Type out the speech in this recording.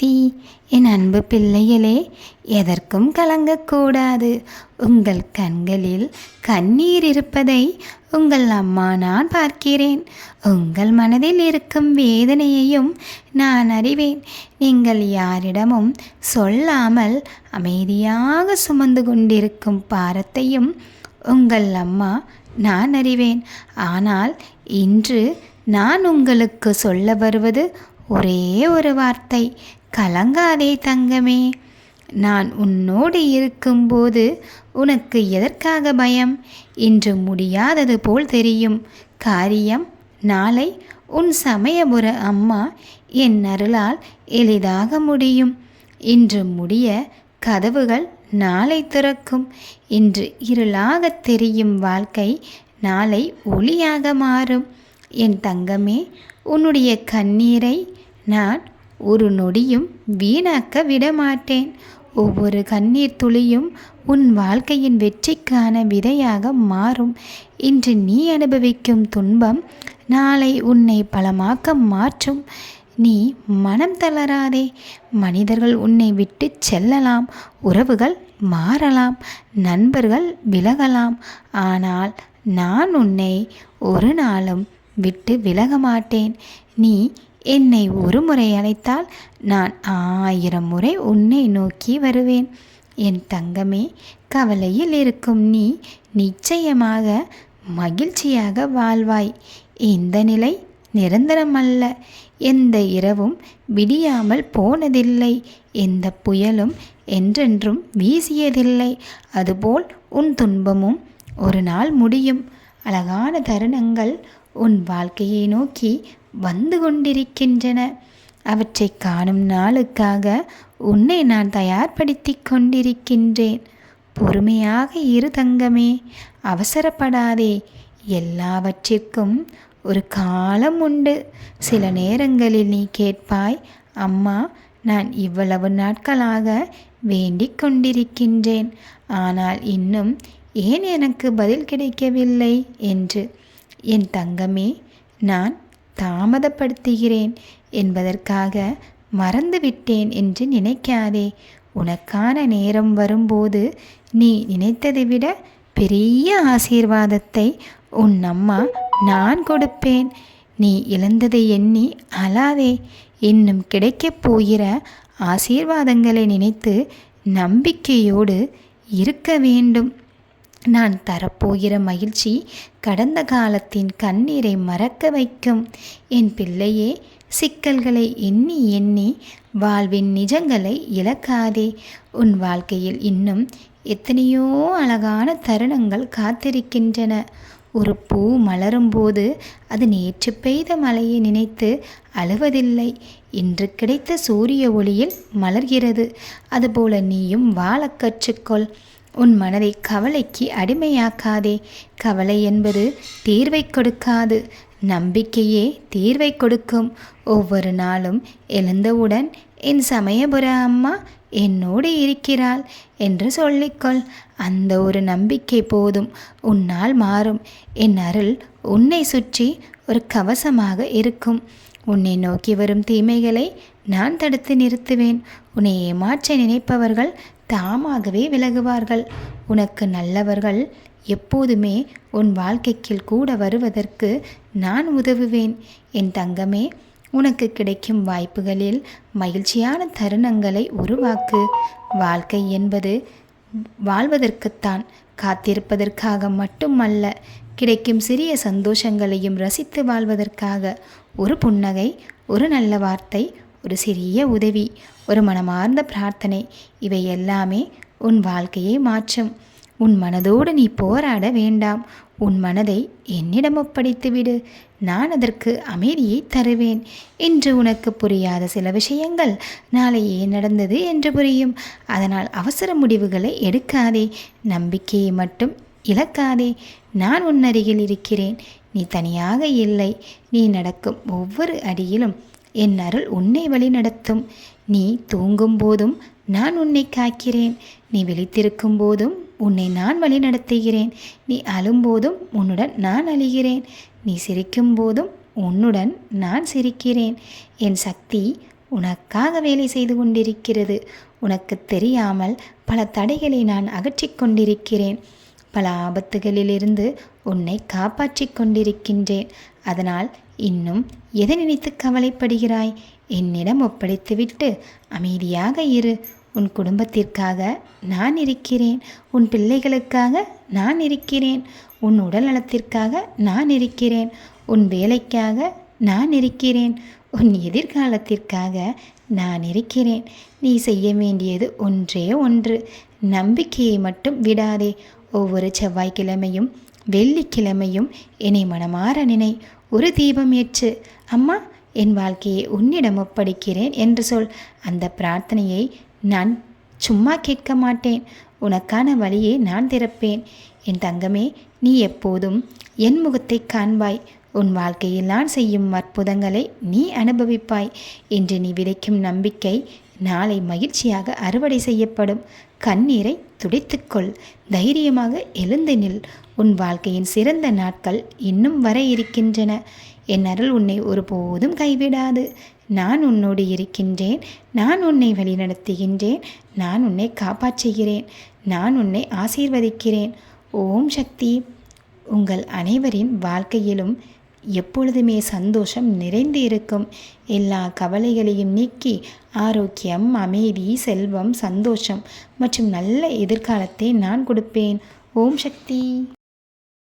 சக்தி. என் அன்பு பிள்ளைகளே, எதற்கும் கலங்கக்கூடாது. உங்கள் கண்களில் கண்ணீர் இருப்பதை உங்கள் அம்மா நான் பார்க்கிறேன். உங்கள் மனதில் இருக்கும் வேதனையையும் நான் அறிவேன். நீங்கள் யாரிடமும் சொல்லாமல் அமைதியாக சுமந்து கொண்டிருக்கும் பாரத்தையும் உங்கள் அம்மா நான் அறிவேன். ஆனால் இன்று நான் உங்களுக்கு சொல்ல வருவது ஒரே ஒரு வார்த்தை. கலங்காதே தங்கமே. நான் உன்னோடு இருக்கும்போது உனக்கு எதற்காக பயம்? இன்று முடியாதது போல் தெரியும் காரியம் நாளை உன் சமயபுர அம்மா என் அருளால் எளிதாக முடியும். இன்று முடிய கதவுகள் நாளை திறக்கும். இன்று இருளாக தெரியும் வாழ்க்கை நாளை ஒளியாக மாறும். என் தங்கமே, உன்னுடைய கண்ணீரை நான் ஒரு நொடியும் வீணாக்க விடமாட்டேன். ஒவ்வொரு கண்ணீர் துளியும் உன் வாழ்க்கையின் வெற்றிக்கான விதையாக மாறும். இன்று நீ அனுபவிக்கும் துன்பம் நாளை உன்னை பலமாக்க மாற்றும். நீ மனம் தளராதே. மனிதர்கள் உன்னை விட்டு செல்லலாம், உறவுகள் மாறலாம், நண்பர்கள் விலகலாம். ஆனால் நான் உன்னை ஒரு நாளும் விட்டு விலக மாட்டேன். நீ என்னை ஒரு முறை அழைத்தால் நான் 1000 முறை உன்னை நோக்கி வருவேன். என் தங்கமே, கவலையில் இருக்கும் நீ நிச்சயமாக மகிழ்ச்சியாக வாழ்வாய். இந்த நிலை நிரந்தரமல்ல. எந்த இரவும் விடியாமல் போனதில்லை. எந்த புயலும் என்றென்றும் வீசியதில்லை. அதுபோல் உன் துன்பமும் ஒரு நாள் முடியும். அழகான தருணங்கள் உன் வாழ்க்கையை நோக்கி வந்து கொண்டிருக்கின்றன. அவற்றை காணும் நாளுக்காக உன்னை நான் தயார்படுத்தி கொண்டிருக்கின்றேன். பொறுமையாக இரு தங்கமே, அவசரப்படாதே. எல்லாவற்றிற்கும் ஒரு காலம் உண்டு. சில நேரங்களில் நீ கேட்பாய், அம்மா, நான் இவ்வளவு நாட்களாக வேண்டிக் கொண்டிருக்கின்றேன், ஆனால் இன்னும் ஏன் எனக்கு பதில் கிடைக்கவில்லை என்று. என் தங்கமே, நான் தாமதப்படுத்துகிறேன் என்பதற்காக மறந்துவிட்டேன் என்று நினைக்காதே. உனக்கான நேரம் வரும்போது நீ நினைத்ததை விட பெரிய ஆசீர்வாதத்தை உன் அம்மா நான் கொடுப்பேன். நீ இழந்ததை எண்ணி அழாதே. இன்னும் கிடைக்கப் போகிற ஆசீர்வாதங்களை நினைத்து நம்பிக்கையோடு இருக்க வேண்டும். நான் தரப்போகிற மகிழ்ச்சி கடந்த காலத்தின் கண்ணீரை மறக்க வைக்கும். என் பிள்ளையே, சிக்கல்களை எண்ணி எண்ணி வாழ்வின் நிஜங்களை இழக்காதே. உன் வாழ்க்கையில் இன்னும் எத்தனையோ அழகான தருணங்கள் காத்திருக்கின்றன. ஒரு பூ மலரும்போது அது நேற்று பெய்த மழையை நினைத்து அழுவதில்லை, இன்று கிடைத்த சூரிய ஒளியில் மலர்கிறது. அதுபோல நீயும் வாழ கற்றுக்கொள். உன் மனதை கவலைக்கு அடிமையாக்காதே. கவலை என்பது தீர்வை கொடுக்காது, நம்பிக்கையே தீர்வை கொடுக்கும். ஒவ்வொரு நாளும் எழுந்தவுடன் என் சமயபுர அம்மா என்னோடு இருக்கிறாள் என்று சொல்லிக்கொள். அந்த ஒரு நம்பிக்கை போதும். உன்னால் மாறும். என் அருள் உன்னை சுற்றி ஒரு கவசமாக இருக்கும். உன்னை நோக்கி வரும் தீமைகளை நான் தடுத்து நிறுத்துவேன். உன்னை ஏமாற்ற நினைப்பவர்கள் தாமாகவே விலகுவார்கள். உனக்கு நல்லவர்கள் எப்போதுமே உன் வாழ்க்கைக்கு கூட வருவதற்கு நான் உதவுவேன். என் தங்கமே, உனக்கு கிடைக்கும் வாய்ப்புகளில் மகிழ்ச்சியான தருணங்களை உருவாக்கு. வாழ்க்கை என்பது வாழ்வதற்குத்தான், காத்திருப்பதற்காக மட்டுமல்ல. கிடைக்கும் சிறிய சந்தோஷங்களையும் ரசித்து வாழ்வதற்காக. ஒரு புன்னகை, ஒரு நல்ல வார்த்தை, ஒரு சிறிய உதவி, ஒரு மனமார்ந்த பிரார்த்தனை, இவை எல்லாமே உன் வாழ்க்கையை மாற்றும். உன் மனதோடு நீ போராட வேண்டாம். உன் மனதை என்னிடம் ஒப்படைத்துவிடு. நான் அதற்கு அமைதியை தருவேன். இன்று உனக்கு புரியாத சில விஷயங்கள் நாளை ஏன் நடந்தது என்று புரியும். அதனால் அவசர முடிவுகளை எடுக்காதே. நம்பிக்கையை மட்டும் இழக்காதே. நான் உன் அருகில் இருக்கிறேன். நீ தனியாக இல்லை. நீ நடக்கும் ஒவ்வொரு அடியிலும் என் அருள் உன்னை வழி நடத்தும். நீ தூங்கும் போதும் நான் உன்னை காக்கிறேன். நீ விழித்திருக்கும் போதும் உன்னை நான் வழி நடத்துகிறேன். நீ அழும்போதும் உன்னுடன் நான் அழுகிறேன். நீ சிரிக்கும் போதும் உன்னுடன் நான் சிரிக்கிறேன். என் சக்தி உனக்காக வேலை செய்து கொண்டிருக்கிறது. உனக்கு தெரியாமல் பல தடைகளை நான் அகற்றிக் கொண்டிருக்கிறேன். பல ஆபத்துகளிலிருந்து உன்னை காப்பாற்றிக் கொண்டிருக்கின்றேன். அதனால் இன்னும் எதை நினைத்து கவலைப்படுகிறாய்? என்னிடம் ஒப்படைத்துவிட்டு அமைதியாக இரு. உன் குடும்பத்திற்காக நான் இருக்கிறேன். உன் பிள்ளைகளுக்காக நான் இருக்கிறேன். உன் உடல் நலத்திற்காக நான் இருக்கிறேன். உன் வேலைக்காக நான் இருக்கிறேன். உன் எதிர்காலத்திற்காக நான் இருக்கிறேன். நீ செய்ய வேண்டியது ஒன்றே ஒன்று. நம்பிக்கையை மட்டும் விடாதே. ஒவ்வொரு செவ்வாய்க்கிழமையும் வெள்ளிக்கிழமையும் என்னை மனமாற நினை. ஒரு தீபம் ஏற்று, அம்மா என் வாழ்க்கையை உன்னிடம் ஒப்படைக்கிறேன் என்று சொல். அந்த பிரார்த்தனையை நான் சும்மா கேட்க மாட்டேன். உனக்கான வழியை நான் திறப்பேன். என் தங்கமே, நீ எப்போதும் என் முகத்தை காண்பாய். உன் வாழ்க்கையில் நான் செய்யும் அற்புதங்களை நீ அனுபவிப்பாய். இன்று நீ விதைக்கும் நம்பிக்கை நாளை மகிழ்ச்சியாக அறுவடை செய்யப்படும். கண்ணீரை துடைத்துக்கொள். தைரியமாக எழுந்து நில். உன் வாழ்க்கையின் சிறந்த நாட்கள் இன்னும் வர இருக்கின்றன. என் அருள் உன்னை ஒருபோதும் கைவிடாது. நான் உன்னோடு இருக்கின்றேன். நான் உன்னை வழிநடத்துகின்றேன். நான் உன்னை காப்பாற்றுகிறேன். நான் உன்னை ஆசீர்வதிக்கிறேன். ஓம் சக்தி. உங்கள் அனைவரின் வாழ்க்கையிலும் எப்பொழுதுமே சந்தோஷம் நிறைந்து இருக்கும். எல்லா கவலைகளையும் நீக்கி ஆரோக்கியம், அமைதி, செல்வம், சந்தோஷம் மற்றும் நல்ல எதிர்காலத்தை நான் கொடுப்பேன். ஓம் சக்தி.